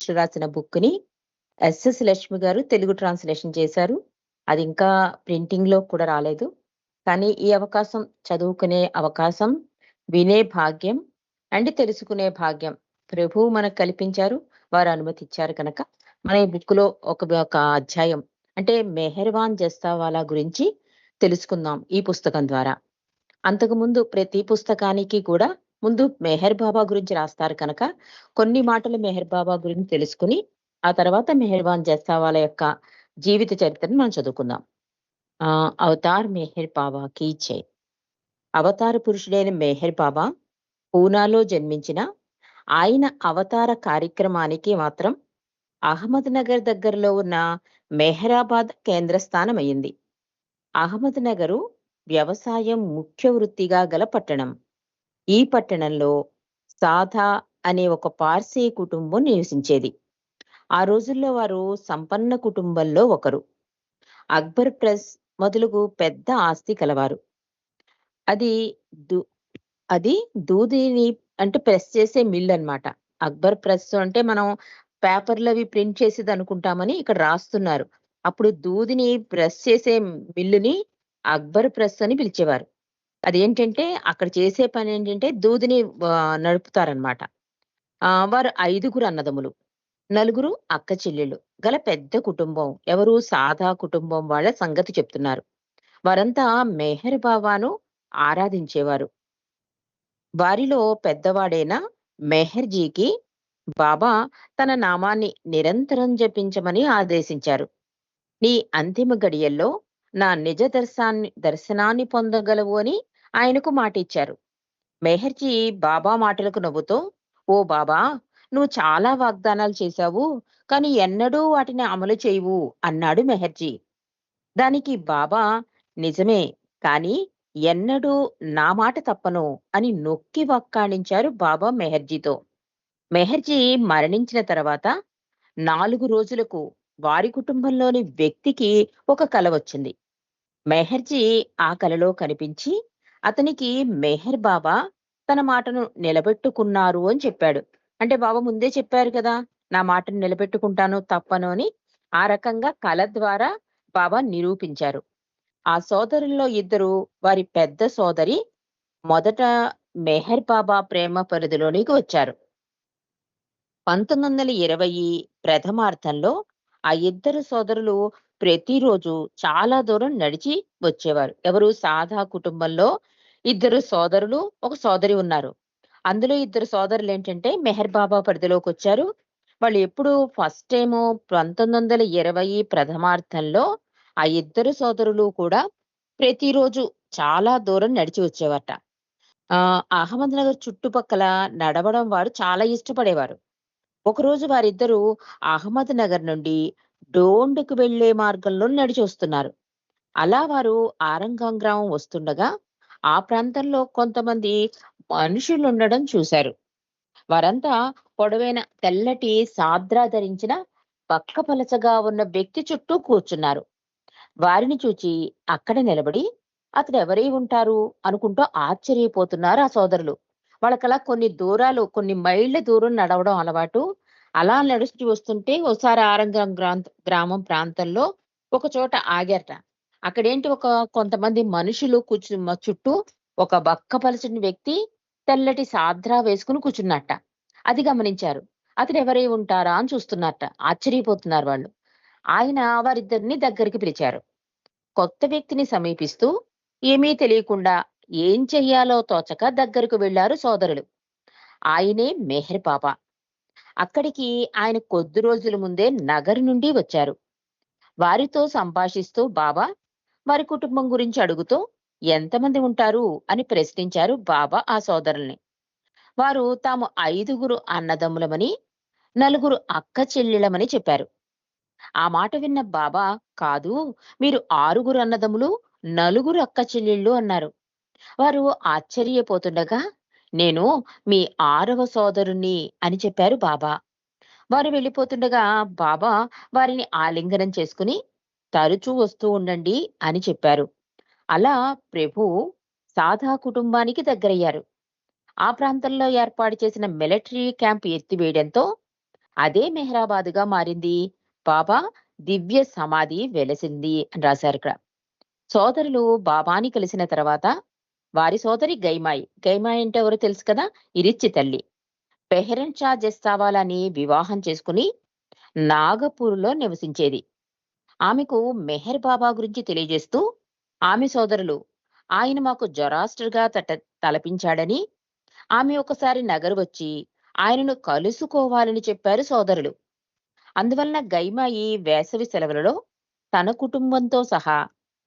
కృష్ణ రాసిన బుక్‌ని ఎస్ఎస్ లక్ష్మి గారు తెలుగు ట్రాన్స్‌లేషన్ చేశారు. అది ఇంకా ప్రింటింగ్‌లో కూడా రాలేదు. కానీ ఈ అవకాశం చదువుకునే అవకాశం, వినే భాగ్యం అండ్ తెలుసుకునే భాగ్యం ప్రభువు మనకు కల్పించారు. వారు అనుమతిచ్చారు కనుక మన ఈ బుక్‌లో ఒక అధ్యాయం అంటే మెహర్‌వాన్ జస్తావాలా గురించి తెలుసుకుందాం ఈ పుస్తకం ద్వారా. అంతకుముందు ప్రతి పుస్తకానికి కూడా ముందు మెహర్ బాబా గురించి రాస్తారు కనుక, కొన్ని మాటలు మెహర్ బాబా గురించి తెలుసుకొని, ఆ తర్వాత మెహర్‌వాన్ జస్తావాలా యొక్క జీవిత చరిత్రను మనం చదువుకుందాం. 'అవతార్ మెహర్ బాబా కీ జై'. అవతార పురుషుడైన మెహర్ బాబా పూనాలో జన్మించిన ఆయన అవతార కార్యక్రమానికి మాత్రం అహ్మద్‌నగర్ దగ్గరలో ఉన్న మెహరాబాద్ కేంద్రస్థానమయింది. అహ్మద్‌నగరు వ్యవసాయం ముఖ్య వృత్తిగా గల పట్టణం. ఈ పట్టణంలో సాదా అనే ఒక పార్సీ కుటుంబం నివసించేది. ఆ రోజుల్లో వారు సంపన్న కుటుంబంలో ఒకరు. అక్బర్ ప్రెస్ మొదలుగు పెద్ద ఆస్తి కలవారు. అది దు అది దూదిని అంటే ప్రెస్ చేసే మిల్లనమాట. అక్బర్ ప్రెస్ అంటే మనం పేపర్‌లవి ప్రింట్ చేసేదనుకుంటామని ఇక్కడ రాస్తున్నారు. అప్పుడు దూదిని ప్రెస్ చేసే మిల్లుని అక్బర్ ప్రెస్ అని పిలిచేవారు. అదేంటంటే అక్కడ చేసే పనేంటంటే దూదిని నడుపుతారనమాట. వారు 5గురు అన్నదమ్ములు. నలుగురు అక్క చెల్లెళ్ళు గల పెద్ద కుటుంబం. ఎవరు సాదా కుటుంబం వాళ్ళ సంగతి చెప్తున్నారు. వారంతా మెహర్ బాబాను ఆరాధించేవారు. వారిలో పెద్దవాడైన మెహర్‌జీకి బాబా తన నామాన్ని నిరంతరం జపించమని ఆదేశించారు. నీ అంతిమ గడియల్లో నా నిజ దర్శనాన్ని పొందగలవు అని ఆయనకు మాటిచ్చారు. మెహర్‌జీ బాబా మాటలకు నవ్వుతూ, "ఓ బాబా! నువ్వు చాలా వాగ్దానాలు చేశావు. కానీ ఎన్నడూ వాటిని అమలు చేయవు" అన్నాడు మెహర్‌జీ. దానికి బాబా, "నిజమే. కానీ ఎన్నడూ నా మాట తప్పను" అని నొక్కి వక్కాణించారు బాబా మెహర్‌జీతో. మెహర్‌జీ మరణించిన తర్వాత 4 రోజులకు వారి కుటుంబంలోని వ్యక్తికి ఒక కల వచ్చింది. మెహర్‌జీ ఆ కలలో కనిపించి, అతనికి మెహర్ బాబా తన మాటను నిలబెట్టుకున్నారు అని చెప్పాడు. అంటే బాబా ముందే చెప్పారు కదా! నా మాటను నిలబెట్టుకుంటాను, తప్పను అని. ఆ రకంగా కల ద్వారా బాబా నిరూపించారు. ఆ సోదరుల్లో ఇద్దరు వారి పెద్ద సోదరి మొదట మెహర్ బాబా ప్రేమ పరిధిలోనికి వచ్చారు. 1920 ప్రథమార్థంలో ఆ ఇద్దరు సోదరులు ప్రతిరోజు చాలా దూరం నడిచి వచ్చేవారు. ఎవరు సాదా కుటుంబంలో ఇద్దరు సోదరులు, ఒక సోదరి ఉన్నారు. అందులో ఇద్దరు సోదరులేంటంటే మెహర్ బాబా పరిధిలోకొచ్చారు. వాళ్ళు ఎప్పుడు ఫస్ట్ టైము 1920 ప్రథమార్థంలో ఆ ఇద్దరు సోదరులు కూడా ప్రతిరోజు చాలా దూరం నడిచి వచ్చేవారట. అహ్మద్‌నగర్ చుట్టుపక్కల నడవడం వారు చాలా ఇష్టపడేవారు. ఒకరోజు వారిద్దరూ అహ్మద్‌నగర్ నుండి డోండుకు వెళ్ళే మార్గంలో నడిచొస్తున్నారు. అలా వారు ఆరంగం గ్రామం వస్తుండగా, ఆ ప్రాంతంలో కొంతమంది మనుషులుండడం చూశారు. వారంతా పొడవైన తెల్లటి సాద్రా ధరించిన బక్కపలచగా ఉన్న వ్యక్తి చుట్టూ కూర్చున్నారు. వారిని చూచి అక్కడ నిలబడి అతడెవరై ఉంటారు అనుకుంటూ ఆశ్చర్యపోతున్నారు ఆ సోదరులు. వాళ్ళకలా కొన్ని మైళ్ళ దూరం నడవడం అలవాటు. అలా నడుస్తూ వస్తుంటే ఓసారి ఆరంగం గ్రామం ప్రాంతంలో ఒక చోట ఆగారట. అక్కడేంటి కొంతమంది మనుషులు చుట్టూ ఒక బక్కపలచని వ్యక్తి తెల్లటి సాద్రా వేసుకొని కూర్చున్నట్ట. అది గమనించారు. అతడెవరై ఉంటారా అని చూస్తున్నట్ట. ఆశ్చర్యపోతున్నారు వాళ్ళు. ఆయన వారిద్దరిని దగ్గరికి పిలిచారు. కొత్త వ్యక్తిని సమీపిస్తూ ఏమీ తెలియకుండా ఏం చెయ్యాలో తోచక దగ్గరకు వెళ్లారు సోదరులు. ఆయనే మెహర్ బాబా. అక్కడికి ఆయన కొద్ది రోజుల ముందే నగరు నుండి వచ్చారు. వారితో సంభాషిస్తూ బాబా వారి కుటుంబం గురించి అడుగుతూ ఎంతమంది ఉంటారు అని ప్రశ్నించారు బాబా ఆ సోదరుల్ని. వారు తాము 5గురు అన్నదమ్ములమని, నలుగురు అక్క చెల్లెళ్ళమని చెప్పారు. ఆ మాట విన్న బాబా, "కాదు, మీరు 6గురు అన్నదమ్ములు, నలుగురు అక్క చెల్లెళ్ళు" అన్నారు. వారు ఆశ్చర్యపోతుండగా, "నేను మీ 6వ సోదరుణ్ణి" అని చెప్పారు బాబా. వారు వెళ్ళిపోతుండగా బాబా వారిని ఆలింగనం చేసుకుని, "తరచూ వస్తూ ఉండండి" అని చెప్పారు. అలా ప్రభువు సాదా కుటుంబానికి దగ్గరయ్యారు. ఆ ప్రాంతంలో ఏర్పాటు చేసిన మిలిటరీ క్యాంప్ ఎత్తివేయడంతో అదే మెహరాబాద్‌గా మారింది. బాబా దివ్య సమాధి వెలసింది అని రాశారిక్కడ. సోదరులు బాబాని కలిసిన తర్వాత వారి సోదరి గైమాయి. గైమాయి అంటే ఎవరో తెలుసు కదా! ఇరిచ్చి తల్లి. బెహ్రెన్ షా జస్తావాలని వివాహం చేసుకుని నాగపూర్‌లో నివసించేది. ఆమెకు మెహర్ బాబా గురించి తెలియజేస్తూ ఆమె సోదరులు ఆయన మాకు జొరాస్టర్‌గా తలపించాడని, ఆమె ఒకసారి నగరు వచ్చి ఆయనను కలుసుకోవాలని చెప్పారు సోదరులు. అందువలన గైమాయి వేసవి సెలవులలో తన కుటుంబంతో సహా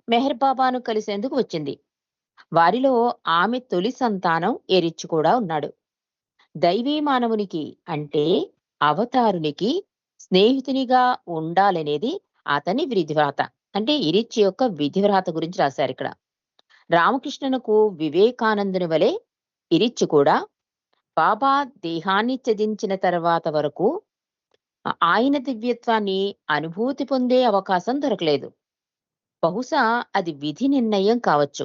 మెహర్ బాబాను కలిసేందుకు వచ్చింది. వారిలో ఆమె తొలి సంతానం ఎరిచ్ కూడా ఉన్నాడు. దైవీ మానవునికి అంటే అవతారునికి స్నేహితునిగా ఉండాలనేది అతని విధివ్రాత. అంటే ఇరిచ్ యొక్క విధివ్రాత గురించి రాశారిక్కడ. రామకృష్ణునకు వివేకానందుని వలె ఇరిచ్ కూడా బాబా దేహాన్ని త్యజించిన తర్వాత వరకు ఆయన దివ్యత్వాన్ని అనుభూతి పొందే అవకాశం దొరకలేదు. బహుశా అది విధి నిర్ణయం కావచ్చు.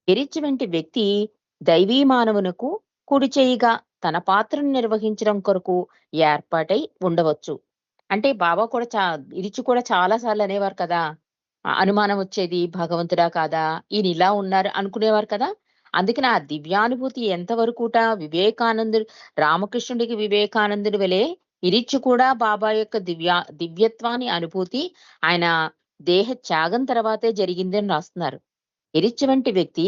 ఎరిచ్ వంటి వ్యక్తి దైవీ మానవునకు కుడి చేయిగా తన పాత్రను నిర్వహించడం కొరకు ఏర్పాటై ఉండవచ్చు. అంటే బాబా కూడా ఇరిచ్ కూడా చాలా సార్లు అనేవారు కదా! అనుమానం వచ్చేది భగవంతుడా కాదా? ఈయన ఇలా ఉన్నారు అనుకునేవారు కదా! అందుకని ఆ దివ్యానుభూతి ఎంతవరకుట వివేకానందుడు రామకృష్ణుడికి వివేకానందుడి వలె ఇరిచ్ కూడా బాబా యొక్క దివ్యత్వాన్ని అనుభూతి ఆయన దేహ త్యాగం తర్వాతే జరిగిందని రాస్తున్నారు. ఎరిచ్ వంటి వ్యక్తి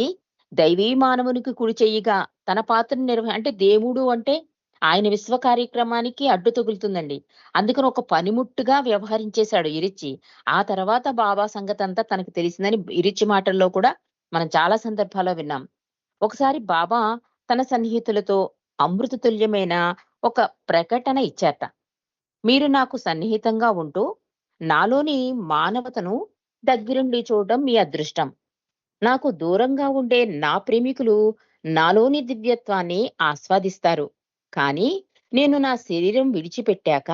దైవీ మానవునికి కుడి చెయ్యిగా తన పాత్రను అంటే దేవుడు అంటే ఆయన విశ్వ కార్యక్రమానికి అడ్డు తగులుతుందండి. అందుకని ఒక పనిముట్టుగా వ్యవహరించేశాడు ఇరిచ్చి. ఆ తర్వాత బాబా సంగతంతా తనకు తెలిసిందని ఇరిచ్చి మాటల్లో కూడా మనం చాలా సందర్భాల్లో విన్నాం. ఒకసారి బాబా తన సన్నిహితులతో అమృత తుల్యమైన ఒక ప్రకటన ఇచ్చారట. మీరు నాకు సన్నిహితంగా ఉంటూ నాలోని మానవతను దగ్గరుండి చూడడం మీ అదృష్టం. నాకు దూరంగా ఉండే నా ప్రేమికులు నాలోని దివ్యత్వాన్ని ఆస్వాదిస్తారు. కానీ నేను నా శరీరం విడిచిపెట్టాక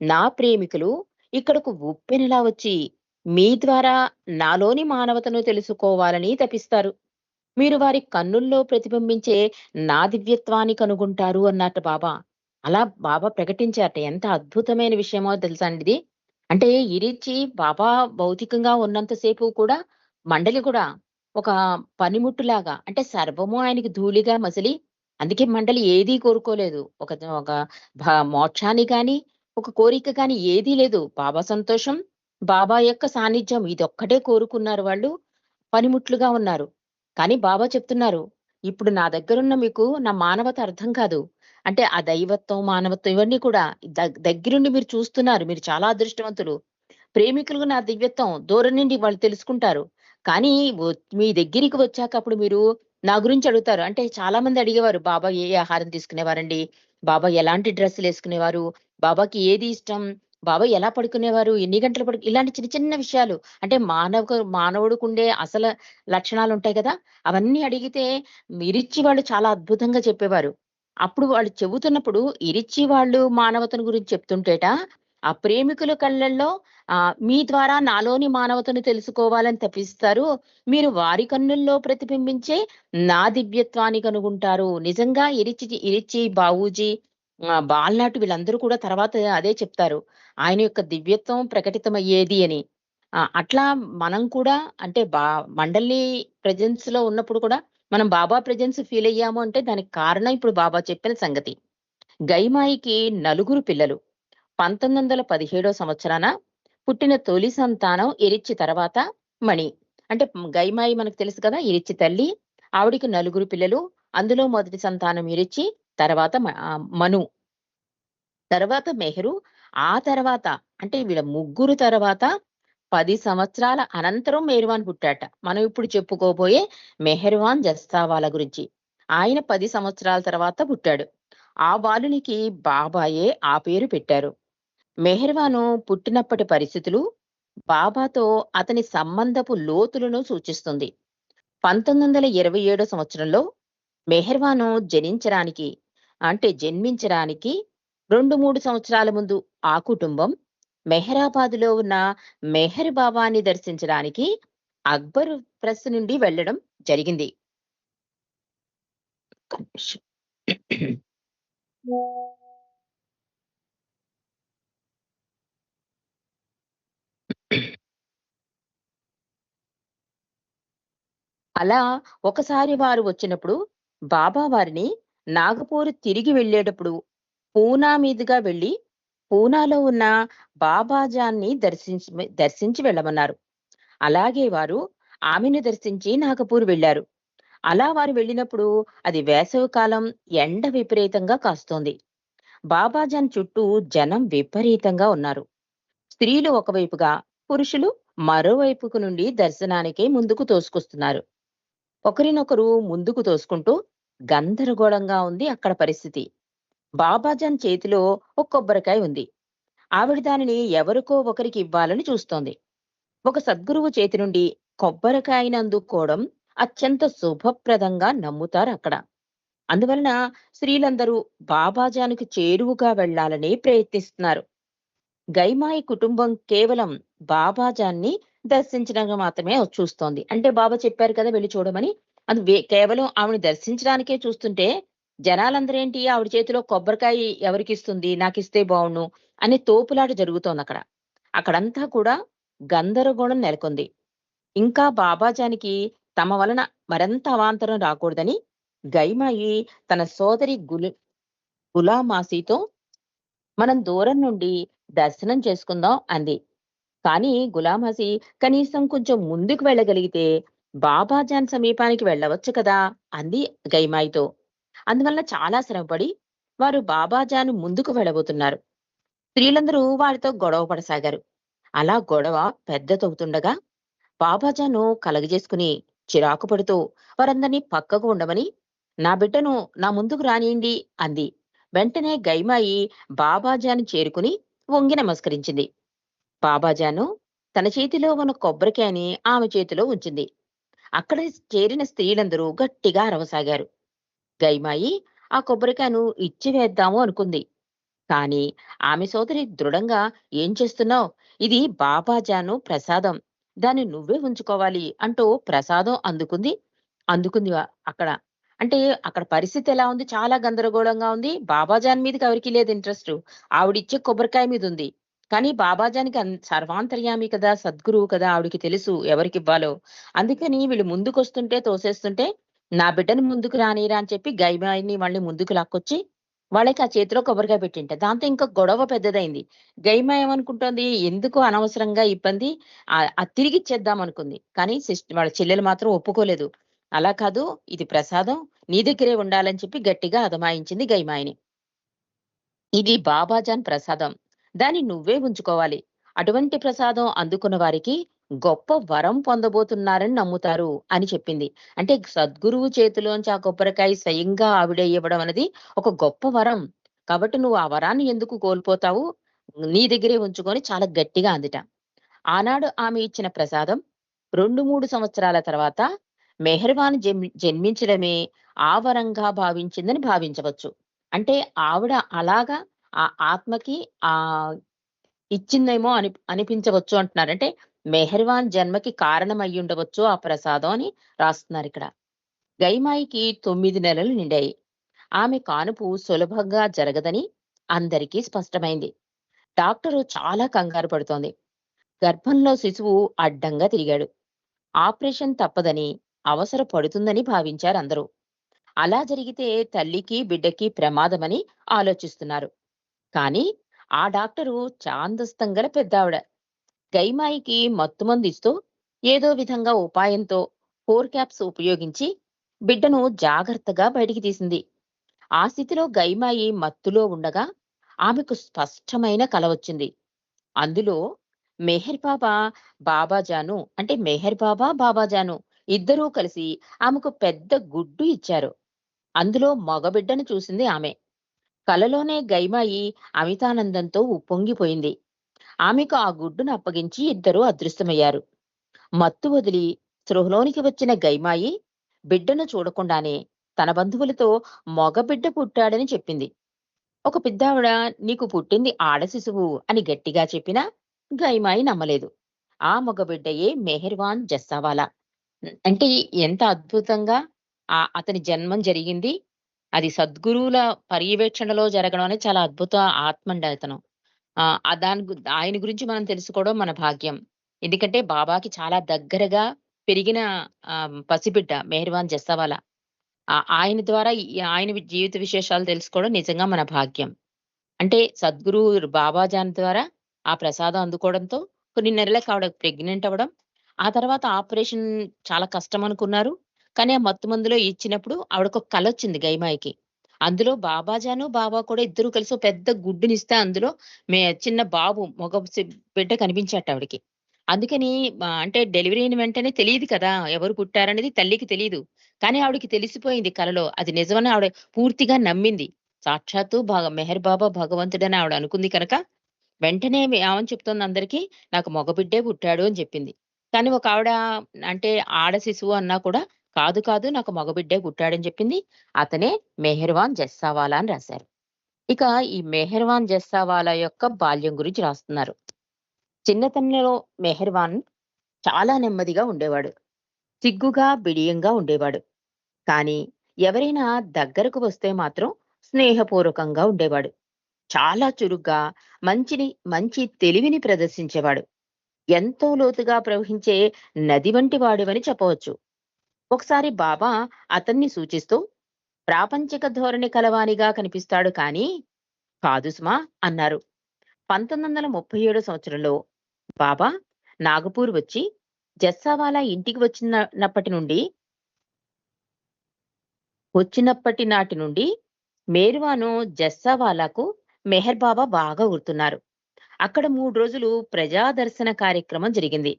నా ప్రేమికులు ఇక్కడకు ఉప్పెనలా వచ్చి మీ ద్వారా నాలోని మానవతను తెలుసుకోవాలని తపిస్తారు. మీరు వారి కన్నుల్లో ప్రతిబింబించే నా దివ్యత్వాన్ని కనుగొంటారు అన్నట్టు బాబా. అలా బాబా ప్రకటించారట. ఎంత అద్భుతమైన విషయమో తెలుసా అండి ఇది. అంటే ఇరిచ్చి బాబా భౌతికంగా ఉన్నంత సేపు కూడా మండలి కూడా ఒక పనిముట్టులాగా అంటే సర్వము ఆయనకి ధూళిగా మసిలి అందుకే మండలి ఏదీ కోరుకోలేదు. ఒక మోక్షాన్ని గాని, ఒక కోరిక గాని ఏదీ లేదు. బాబా సంతోషం, బాబా యొక్క సాన్నిధ్యం ఇదొక్కటే కోరుకున్నారు వాళ్ళు. పనిముట్లుగా ఉన్నారు. కానీ బాబా చెప్తున్నారు, "ఇప్పుడు నా దగ్గరున్న మీకు నా మానవత అర్థం కాదు. అంటే ఆ దైవత్వం, మానవత్వం ఇవన్నీ కూడా దగ్గరుండి మీరు చూస్తున్నారు. మీరు చాలా అదృష్టవంతులు. ప్రేమికులకు నా దివ్యత్వం దూరం నుండి వాళ్ళు తెలుసుకుంటారు. కానీ ఒ మీ దగ్గరికి వచ్చాక అప్పుడు మీరు నా గురించి అడుగుతారు." అంటే చాలా మంది అడిగేవారు, "బాబా ఏ ఆహారం తీసుకునేవారండి? బాబా ఎలాంటి డ్రెస్సులేసుకునేవారు? బాబాకి ఏది ఇష్టం? బాబా ఎలా పడుకునేవారు? ఎన్ని గంటలు ఇలాంటి చిన్న చిన్న విషయాలు అంటే మానవుడికుండే అసలు లక్షణాలుంటాయి గదా! అవన్నీ అడిగితే ఇరిచ్చి వాళ్ళు చాలా అద్భుతంగా చెప్పేవారు. అప్పుడు వాళ్ళు చెబుతున్నప్పుడు ఇరిచ్చి వాళ్ళు మానవతను గురించి చెప్తుంటేట, ఆ ప్రేమికుల కళ్ళల్లో మీ ద్వారా నాలోని మానవతను తెలుసుకోవాలని తపిస్తారు. మీరు వారి కన్నుల్లో ప్రతిబింబించే నా దివ్యత్వాన్ని కనుగొంటారు. నిజంగా ఇరిచ్చి, బావూజీ బాలనాటు వీళ్ళందరూ కూడా తర్వాత అదే చెప్తారు. ఆయన యొక్క దివ్యత్వం ప్రకటితమయ్యేది అని. అట్లా మనం కూడా అంటే మండలి ప్రెజెన్స్‌లో ఉన్నప్పుడు కూడా మనం బాబా ప్రెజెన్స్ ఫీల్ అయ్యాము అంటే దానికి కారణం ఇప్పుడు బాబా చెప్పిన సంగతి. గైమాయికి నలుగురు పిల్లలు. 1917 సంవత్సరాన పుట్టిన తొలి సంతానం ఇరిచ్చి తర్వాత మణి. అంటే గైమాయి మనకు తెలుసు కదా! ఇరిచ్చి తల్లి. ఆవిడకి నలుగురు పిల్లలు. అందులో మొదటి సంతానం ఇరిచ్చి, తర్వాత మను, తర్వాత మెహరు, ఆ తర్వాత అంటే వీళ్ళ ముగ్గురు తర్వాత 10 సంవత్సరాల అనంతరం మెహర్వాన్ పుట్టాట. మనం ఇప్పుడు చెప్పుకోబోయే మెహర్వాన్ జస్తావాలా గురించి. ఆయన 10 సంవత్సరాల తర్వాత పుట్టాడు. ఆ బాలునికి బాబాయే ఆ పేరు పెట్టారు. మెహర్వాను పుట్టినప్పటి పరిస్థితులు బాబాతో అతని సంబంధపు లోతులను సూచిస్తుంది. 1927 సంవత్సరంలో మెహర్వాను జన్మించడానికి 2, 3 సంవత్సరాల ముందు ఆ కుటుంబం మెహరాబాద్‌లో ఉన్న మెహర్ బాబాని దర్శించడానికి అక్బర్ ప్రెస్ నుండి వెళ్ళడం జరిగింది. ఒక్క నిమిషం. అలా ఒకసారి వారు వచ్చినప్పుడు బాబా వారిని నాగపూర్ తిరిగి వెళ్ళేటప్పుడు పూనా మీదుగా వెళ్లి, పూనాలో ఉన్న బాబాజాన్ని దర్శించి వెళ్ళమన్నారు. అలాగే వారు ఆమెను దర్శించి నాగపూర్ వెళ్లారు. అలా వారు వెళ్ళినప్పుడు అది వేసవికాలం, ఎండ విపరీతంగా కాస్తోంది. బాబాజాన్ చుట్టూ జనం విపరీతంగా ఉన్నారు. స్త్రీలు ఒకవైపుగా, పురుషులు మరోవైపుకు నుండి దర్శనానికి ముందుకు తోసుకొస్తున్నారు. ఒకరినొకరు ముందుకు తోసుకుంటూ గందరగోళంగా ఉంది అక్కడ పరిస్థితి. బాబాజాన్ చేతిలో ఒక కొబ్బరికాయ ఉంది. ఆవిడ దానిని ఎవరికో ఒకరికి ఇవ్వాలని చూస్తోంది. ఒక సద్గురువు చేతి నుండి కొబ్బరికాయని అందుకోవడం అత్యంత శుభప్రదంగా నమ్ముతారక్కడ. అందువలన స్త్రీలందరూ బాబాజానికి చేరువుగా వెళ్ళాలని ప్రయత్నిస్తున్నారు. గైమాయి కుటుంబం కేవలం బాబాజాన్ని దర్శించడానికి మాత్రమే చూస్తోంది. అంటే బాబా చెప్పారు కదా వెళ్లి చూడమని. అది కేవలం ఆవిడని దర్శించడానికే చూస్తుంటే, జనాలందరేంటి ఆవిడ చేతిలో కొబ్బరికాయ ఎవరికిస్తుంది? నాకిస్తే బావుండు అనే తోపులాట జరుగుతోందక్కడ. అక్కడంతా కూడా గందరగోళం నెలకొంది. ఇంకా బాబాజానికి తమ వలన మరింత అవాంతరం రాకూడదని గైమాయి తన సోదరి గులామాసీతో మనం దూరం నుండి దర్శనం చేసుకుందాం అంది. కానీ గులామసి కనీసం కొంచెం ముందుకు వెళ్ళగలిగితే బాబాజాన్ సమీపానికి వెళ్ళవచ్చు కదా అంది గైమాయితో. అందువల్ల చాలా శ్రమపడి వారు బాబాజాన్ ముందుకు వెళ్ళబోతున్నారు. స్త్రీలందరూ వారితో గొడవ పడసాగారు. అలా గొడవ పెద్దదవుతుండగా బాబాజాను కలగజేసుకుని చిరాకు పడుతూ వారందరినీ పక్కకు ఉండమని, నా బిడ్డను నా ముందుకు రానియండి అంది. వెంటనే గైమాయి బాబాజాను చేరుకుని వంగి నమస్కరించింది. బాబాజాను తన చేతిలో ఉన్న కొబ్బరికాయని ఆమె చేతిలో ఉంచింది. అక్కడ చేరిన స్త్రీలందరూ గట్టిగా అరవసాగారు. గైమాయి ఆ కొబ్బరికాయను ఇచ్చివేద్దాము అనుకుంది. కానీ ఆమె సోదరి దృఢంగా, ఏం చేస్తున్నావ్? ఇది బాబాజాను ప్రసాదం. దాన్ని నువ్వే ఉంచుకోవాలి అంటూ ప్రసాదం అందుకుంది అక్కడ. అంటే అక్కడ పరిస్థితి ఎలా ఉంది? చాలా గందరగోళంగా ఉంది. బాబాజాన్ మీదకి ఎవరికీ లేదు ఇంట్రెస్టు. ఆవిడిచ్చే కొబ్బరికాయ మీదుంది. కానీ బాబాజానికి సర్వాంతర్యామి కదా! సద్గురువు కదా! ఆవిడకి తెలుసు ఎవరికివ్వాలో. అందుకని వీళ్ళు ముందుకొస్తుంటే, తోసేస్తుంటే, నా బిడ్డని ముందుకు రానీయరా అని చెప్పి గైబాయిని మళ్ళీ ముందుకు లాక్కొచ్చి, వాళ్ళకి ఆ చేతిలో కొబ్బరికాయ పెట్టింట. దాంతో ఇంకా గొడవ పెద్దదయింది. గైమ ఏమనుకుంటోంది, ఎందుకు అనవసరంగా ఇబ్బంది అది తిరిగిచ్చేద్దాం అనుకుంది. కానీ వాళ్ళ చెల్లెలు మాత్రం ఒప్పుకోలేదు. అలా కాదు, ఇది ప్రసాదం నీ దగ్గరే ఉండాలని చెప్పి గట్టిగా అదమాయించింది గైమాయిని. ఇది బాబాజాన్ ప్రసాదం. దాన్ని నువ్వే ఉంచుకోవాలి. అటువంటి ప్రసాదం అందుకున్న వారికి గొప్ప వరం పొందబోతున్నారని నమ్ముతారు అని చెప్పింది. అంటే సద్గురువు చేతిలోంచి ఆ కొబ్బరికాయ స్వయంగా ఆవిడే ఇవ్వడం అనేది ఒక గొప్ప వరం. కాబట్టి నువ్వు ఆ వరాన్ని ఎందుకు కోల్పోతావు? నీ దగ్గరే ఉంచుకొని చాలా గట్టిగా అందిట. ఆనాడు ఆమె ఇచ్చిన ప్రసాదం 2, 3 సంవత్సరాల తర్వాత మెహర్‌బాన్ జన్మించడమే ఆ వరంగా భావించిందని భావించవచ్చు. అంటే ఆవిడ అలాగా ఆ ఆత్మకి ఆహ్, ఇచ్చిందేమో అనిపించవచ్చు అంటున్నారు. అంటే మెహర్‌బాన్ జన్మకి కారణం అయ్యుండవచ్చు ఆ ప్రసాదం అని రాస్తున్నారిక్కడ. గైమాయికి 9 నెలలు నిండాయి. ఆమె కానుపు సులభంగా జరగదని అందరికీ స్పష్టమైంది. డాక్టరు చాలా కంగారు పడుతోంది. గర్భంలో శిశువు అడ్డంగా తిరిగాడు. ఆపరేషన్ తప్పదని, అవసర పడుతుందని భావించారందరూ. అలా జరిగితే తల్లికి, బిడ్డకి ప్రమాదమని ఆలోచిస్తున్నారు. కానీ ఆ డాక్టరు చాందస్తం గల పెద్దావిడ. గైమాయికి మత్తుమందిస్తూ ఏదో విధంగా ఉపాయంతో 4 క్యాప్స్ ఉపయోగించి బిడ్డను జాగ్రత్తగా బయటికి తీసింది. ఆ స్థితిలో గైమాయి మత్తులో ఉండగా ఆమెకు స్పష్టమైన కల వచ్చింది. అందులో మెహర్ బాబా, బాబాజాను అంటే మెహర్ బాబా, బాబాజాను ఇద్దరూ కలిసి ఆమెకు పెద్ద గుడ్డు ఇచ్చారు. అందులో మగబిడ్డను చూసింది ఆమె. కలలోనే గైమాయి అమితానందంతో ఉప్పొంగిపోయింది. ఆమెకు ఆ గుడ్డును అప్పగించి ఇద్దరూ అదృశ్యమయ్యారు. మత్తు వదిలి స్పృహలోనికి వచ్చిన గైమాయి బిడ్డను చూడకుండానే తన బంధువులతో మగబిడ్డ పుట్టాడని చెప్పింది. ఒక పెద్దావిడ నీకు పుట్టింది ఆడ శిశువు అని గట్టిగా చెప్పినా గైమాయి నమ్మలేదు. ఆ మగబిడ్డయే మెహర్వాన్ జస్సావాలా. అంటే ఎంత అద్భుతంగా అతని జన్మం జరిగింది. అది సద్గురువుల పర్యవేక్షణలో జరగడం అనేది చాలా అద్భుత ఆత్మండి అతను. దాని ఆయన గురించి మనం తెలుసుకోవడం మన భాగ్యం. ఎందుకంటే బాబాకి చాలా దగ్గరగా పెరిగిన పసిబిడ్డ 'మెహర్వాన్ జస్సావాలా'. ఆయన ద్వారా ఆయన జీవిత విశేషాలు తెలుసుకోవడం నిజంగా మన భాగ్యం. అంటే సద్గురు బాబాజాన్ ద్వారా ఆ ప్రసాదం అందుకోవడంతో కొన్ని నెలలకి ఆవిడ ప్రెగ్నెంట్ అవ్వడం. ఆ తర్వాత ఆపరేషన్ చాలా కష్టం అనుకున్నారు. కానీ ఆ మత్తు మందులో ఇచ్చినప్పుడు ఆవిడకొక కలొచ్చింది గైమాయికి. అందులో బాబాజాను, బాబా కూడా ఇద్దరు కలిసి ఓ పెద్ద గుడ్డునిస్తే అందులో చిన్న బాబు మగ బిడ్డ కనిపించాట ఆవిడకి. అందుకని అంటే డెలివరీ అయిన వెంటనే తెలీదు కదా! ఎవరు పుట్టారనేది తల్లికి తెలీదు. కానీ ఆవిడకి తెలిసిపోయింది కలలో. అది నిజమని ఆవిడ పూర్తిగా నమ్మింది. సాక్షాత్తు మెహర్ బాబా భగవంతుడని ఆవిడ అనుకుంది కనుక, వెంటనే ఏమని చెప్తోంది అందరికి, నాకు మగ బిడ్డే పుట్టాడు అని చెప్పింది. కానీ ఒక ఆవిడ అంటే ఆడ శిశువు అన్నా కూడా, కాదు కాదు నాకు మగ బిడ్డే పుట్టాడని చెప్పింది. అతనే మెహర్వాన్ జస్సావాలా అని రాశారు. ఇక ఈ మెహర్వాన్ జస్సావాలా యొక్క బాల్యం గురించి రాస్తున్నారు. చిన్నతనంలో మెహర్వాన్ చాలా నెమ్మదిగా ఉండేవాడు. సిగ్గుగా, బిడియంగా ఉండేవాడు. కానీ ఎవరైనా దగ్గరకు వస్తే మాత్రం స్నేహపూర్వకంగా ఉండేవాడు. చాలా చురుగ్గా మంచి తెలివిని ప్రదర్శించేవాడు. ఎంతో లోతుగా ప్రవహించే నది వంటి వాడివని చెప్పవచ్చు. ఒకసారి బాబా అతన్ని సూచిస్తూ ప్రాపంచిక ధోరణి కలవానిగా కనిపిస్తాడు కానీ కాదు సుమా అన్నారు. 1937 సంవత్సరంలో బాబా నాగపూర్ వచ్చి జస్సావాలా ఇంటికి వచ్చినప్పటి నాటి నుండి మేర్వాను జస్సావాలాకు మెహర్ బాబా బాగా గుర్తున్నారు. అక్కడ 3 రోజులు ప్రజా దర్శన కార్యక్రమం జరిగింది.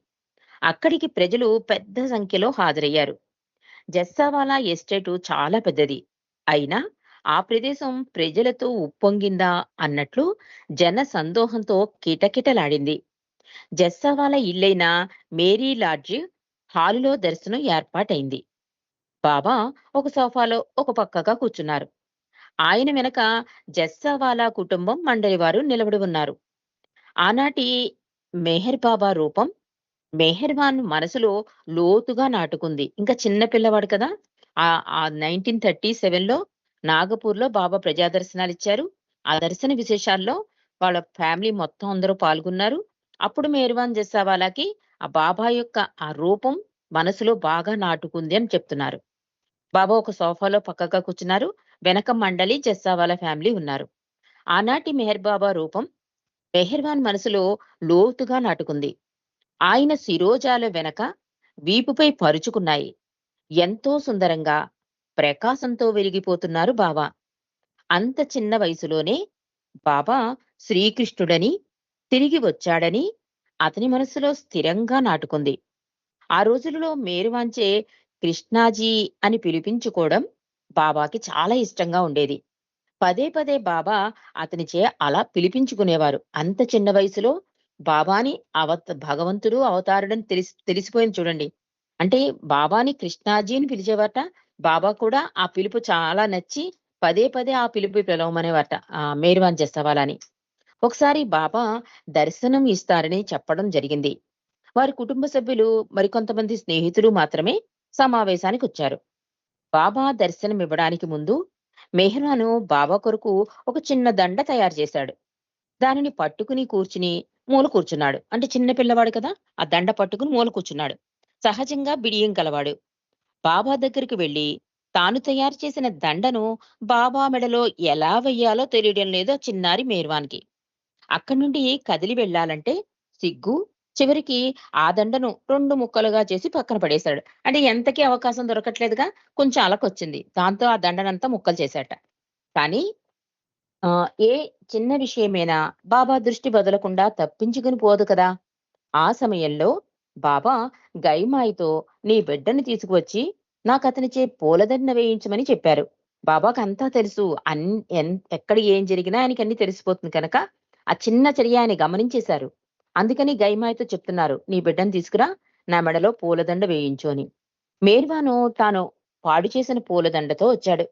అక్కడికి ప్రజలు పెద్ద సంఖ్యలో హాజరయ్యారు. జస్సావాలా ఎస్టేటు చాలా పెద్దది. అయినా ఆ ప్రదేశం ప్రజలతో ఉప్పొంగిందా అన్నట్లు జన సందోహంతో కిటకిటలాడింది. జస్సావాలా ఇల్లైన మేరీ లాడ్జ్ హాలులో దర్శనం ఏర్పాటైంది. బాబా ఒక సోఫాలో ఒక పక్కగా కూర్చున్నారు. ఆయన వెనక జస్సావాలా కుటుంబం మండలివారు నిలబడి ఉన్నారు. ఆనాటి మెహర్ బాబా రూపం మెహర్‌వాన్ మనసులో లోతుగా నాటుకుంది. ఇంకా చిన్న పిల్లవాడు కదా! ఆ 1937లో నాగపూర్‌లో బాబా ప్రజా దర్శనాలిచ్చారు. ఆ దర్శన విశేషాల్లో వాళ్ళ ఫ్యామిలీ మొత్తం అందరూ పాల్గొన్నారు. అప్పుడు మెహర్‌వాన్ జస్సావాలాకి ఆ బాబా యొక్క ఆ రూపం మనసులో బాగా నాటుకుంది అని చెప్తున్నారు. బాబా ఒక సోఫాలో పక్కగా కూర్చున్నారు. వెనక మండలి, జస్సావాలా ఫ్యామిలీ ఉన్నారు. ఆనాటి మెహర్ బాబా రూపం మెహర్‌వాన్ మనసులో లోతుగా నాటుకుంది. ఆయన శిరోజాల వెనక వీపుపై పరుచుకున్నాయి. ఎంతో సుందరంగా, ప్రకాశంతో వెలిగిపోతున్నారు బాబా. అంత చిన్న వయసులోనే బాబా శ్రీకృష్ణుడని, తిరిగి వచ్చాడని అతని మనసులో స్థిరంగా నాటుకుంది. ఆ రోజులలో మేరువాంచే కృష్ణాజీ అని పిలిపించుకోవడం బాబాకి చాలా ఇష్టంగా ఉండేది. పదే పదే బాబా అతనిచే అలా పిలిపించుకునేవారు. అంత చిన్న వయసులో బాబాని భగవంతుడు అవతారుడని తెలిసిపోయింది చూడండి. అంటే బాబాని కృష్ణాజీ అని పిలిచేవారట. బాబా కూడా ఆ పిలుపు చాలా నచ్చి పదే పదే ఆ పిలుపు పిలవమనేవారట. మేర్వాన్ జస్సవాలని. ఒకసారి బాబా దర్శనం ఇస్తారని చెప్పడం జరిగింది. వారి కుటుంబ సభ్యులు మరికొంతమంది స్నేహితులు మాత్రమే సమావేశానికొచ్చారు. బాబా దర్శనమివ్వడానికి ముందు మెహ్రాను బాబా కొరకు ఒక చిన్న దండ తయారు చేశాడు. దానిని పట్టుకుని మూల కూర్చున్నాడు. అంటే చిన్న పిల్లవాడు కదా! ఆ దండ పట్టుకుని మూల కూర్చున్నాడు. సహజంగా బిడియం కలవాడు. బాబా దగ్గరికి వెళ్లి తాను తయారు చేసిన దండను బాబా మెడలో ఎలా వెయ్యాలో తెలియడం లేదు ఆ చిన్నారి మేర్వాన్‌కి. అక్కడి నుండి కదిలి వెళ్ళాలంటే సిగ్గు, చివరికి ఆ దండను 2 ముక్కలుగా చేసి పక్కన పడేశాడు. అంటే ఎంతకీ అవకాశం దొరకట్లేదుగా కొంచెం అలకొచ్చింది. దాంతో ఆ దండనంతా ముక్కలు చేశాట. కానీ ఏ చిన్న విషయమైనా బాబా దృష్టి వదలకుండా తప్పించుకుని పోదు కదా! ఆ సమయంలో బాబా గైమాయితో నీ బిడ్డని తీసుకువచ్చి నాకతనిచే పూలదండ వేయించమని చెప్పారు. బాబాకంతా తెలుసు. ఎక్కడ ఏం జరిగినా ఆయనకన్నీ తెలిసిపోతుంది కనుక, ఆ చిన్న చర్య ఆయన గమనించేశారు. అందుకని గైమాయితో చెప్తున్నారు. నీ బిడ్డని తీసుకురా, నా మెడలో పూలదండ వేయించు అని. మేర్వాను తాను పాడు చేసిన పూలదండతో వచ్చాడు.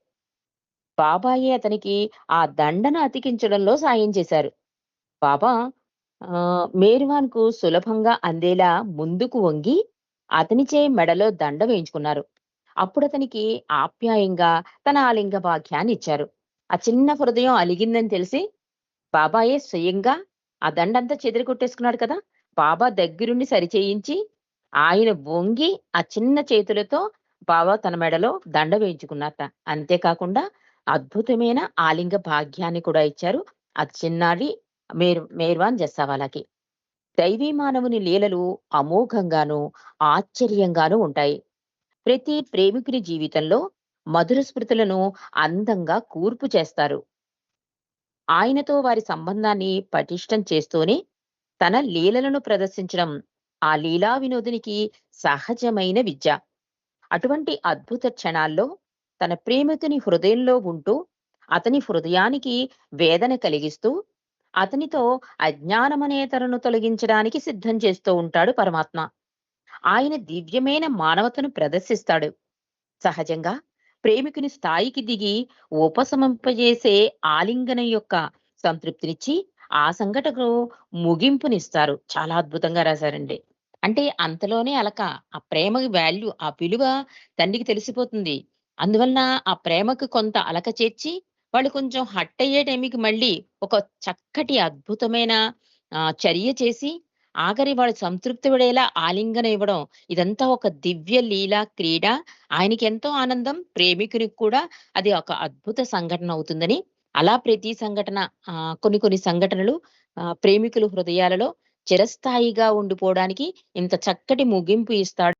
బాబాయే అతనికి ఆ దండను అతికించడంలో సాయం చేశారు. బాబా మేర్వాన్‌కు సులభంగా అందేలా ముందుకు వంగి, అతనిచే మెడలో దండ వేయించుకున్నారు. అప్పుడతనికి ఆప్యాయంగా తన ఆలింగ భాగ్యాన్నిచ్చారు. ఆ చిన్న హృదయం అలిగిందని తెలిసి, బాబాయే స్వయంగా ఆ దండంతా చెదిరగొట్టేసుకున్నాడు కదా! బాబా దగ్గరుండి సరిచేయించి, ఆయన వంగి ఆ చిన్న చేతులతో బావ తన మెడలో దండ వేయించుకున్నారట. అంతే కాకుండా అద్భుతమైన ఆలింగ భాగ్యాన్ని కూడా ఇచ్చారు. ఆ చిన్నారి మేర్వాన్ జస్సావాలాకి. దైవీ మానవుని లీలలు అమోఘంగాను, ఆశ్చర్యంగాను ఉంటాయి. ప్రతి ప్రేమికుని జీవితంలో మధుర స్మృతులను అందంగా కూర్పు చేస్తారు. ఆయనతో వారి సంబంధాన్ని పటిష్టం చేస్తూనే తన లీలలను ప్రదర్శించడం ఆ లీలా వినోదునికి సహజమైన విద్య. అటువంటి అద్భుత క్షణాల్లో తన ప్రేమికుని హృదయంలో ఉంటూ అతని హృదయానికి వేదన కలిగిస్తూ అతనితో అజ్ఞానమనే తెరను తొలగించడానికి సిద్ధం చేస్తూ ఉంటాడు పరమాత్మ. ఆయన దివ్యమైన మానవతను ప్రదర్శిస్తాడు. సహజంగా ప్రేమికుని స్థాయికి దిగి ఉపశమింపజేసే ఆలింగనం యొక్క సంతృప్తినిచ్చి ఆ సంఘటనకు ముగింపునిస్తారు. చాలా అద్భుతంగా రాశారండి. అంటే అంతలోనే అలక. ఆ ప్రేమకి వాల్యూ, ఆ విలువ తండ్రికి తెలిసిపోతుంది. అందువలన ఆ ప్రేమకు కొంత అలక చేర్చి, వాళ్ళు కొంచెం హర్ట్ అయ్యే టైంకి మళ్ళీ ఒక చక్కటి అద్భుతమైన చర్య చేసి, ఆఖరి వాళ్ళు సంతృప్తి పడేలా ఆలింగనం ఇవ్వడం. ఇదంతా ఒక దివ్య లీలా క్రీడ. ఆయనకెంతో ఆనందం. ప్రేమికునికి కూడా అది ఒక అద్భుత సంఘటన అవుతుందని, అలా ప్రతి సంఘటన కొన్ని కొన్ని సంఘటనలు ప్రేమికుల హృదయాలలో చిరస్థాయిగా ఉండిపోవడానికి ఇంత చక్కటి ముగింపు ఇస్తాడు.